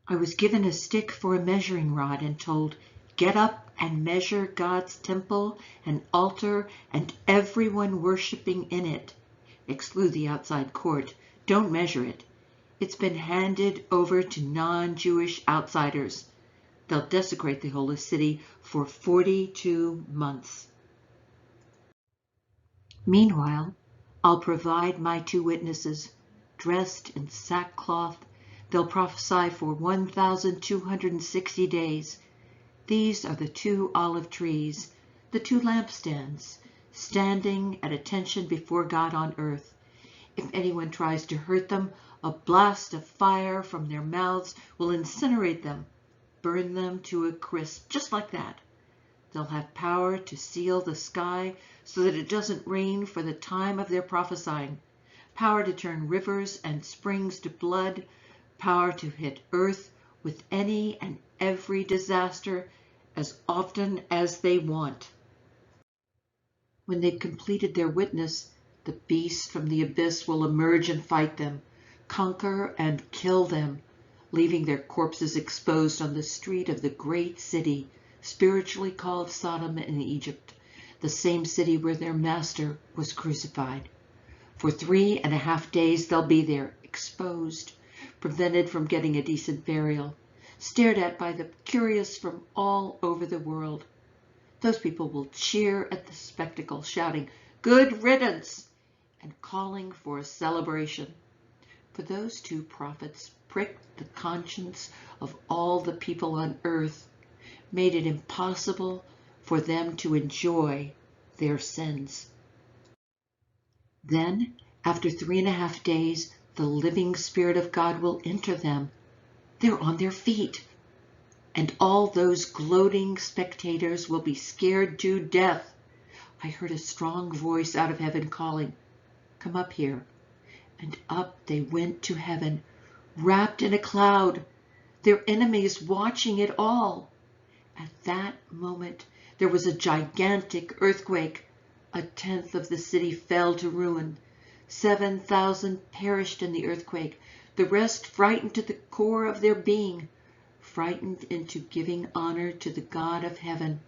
I was given a stick for a measuring rod and told, "Get up and measure God's temple and altar and everyone worshiping in it. Exclude the outside court. Don't measure it. It's been handed over to non-Jewish outsiders. They'll desecrate the holy city for 42 months. Meanwhile, I'll provide my 2 witnesses, dressed in sackcloth. They'll prophesy for 1,260 days. These are the 2 olive trees, the 2 lampstands, standing at attention before God on earth. If anyone tries to hurt them, a blast of fire from their mouths will incinerate them, burn them to a crisp, just like that. They'll have power to seal the sky so that it doesn't rain for the time of their prophesying, power to turn rivers and springs to blood, power to hit earth with any and every disaster as often as they want. When they've completed their witness, the beast from the abyss will emerge and fight them, conquer and kill them, leaving their corpses exposed on the street of the great city, spiritually called Sodom and Egypt, the same city where their master was crucified. For 3.5 days they'll be there, exposed, prevented from getting a decent burial, stared at by the curious from all over the world. Those people will cheer at the spectacle, shouting, "Good riddance," and calling for a celebration. For those 2 prophets pricked the conscience of all the people on earth, made it impossible for them to enjoy their sins. Then, after 3.5 days, the living Spirit of God will enter them. They're on their feet. And all those gloating spectators will be scared to death. I heard a strong voice out of heaven calling, "Come up here." And up they went to heaven, wrapped in a cloud, their enemies watching it all. At that moment, there was a gigantic earthquake. 1/10 of the city fell to ruin. 7,000 perished in the earthquake. The rest frightened to the core of their being, frightened into giving honor to the God of heaven.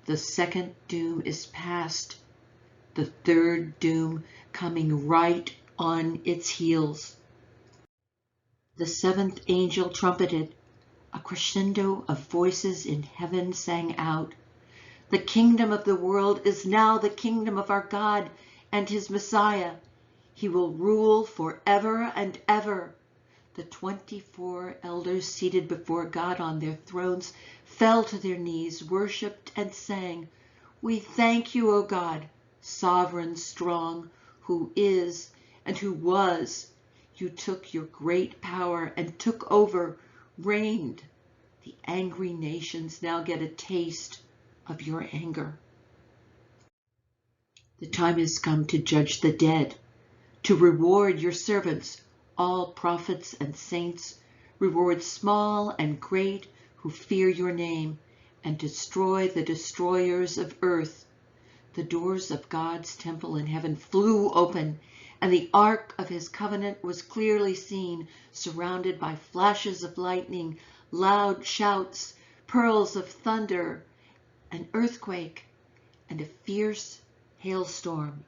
The 2nd doom is past, the 3rd doom coming right on its heels. The 7th angel trumpeted. A crescendo of voices in heaven sang out, "The kingdom of the world is now the kingdom of our God and his Messiah. He will rule forever and ever." The 24 elders seated before God on their thrones fell to their knees, worshipped and sang, "We thank you, O God, sovereign, strong, who is and who was. You took your great power and took over, reigned. The angry nations now get a taste of your anger." The time has come to judge the dead, to reward your servants, all prophets and saints, reward small and great who fear your name, and destroy the destroyers of earth. The doors of God's temple in heaven flew open, and the ark of his covenant was clearly seen, surrounded by flashes of lightning, loud shouts, pearls of thunder, an earthquake, and a fierce hailstorm.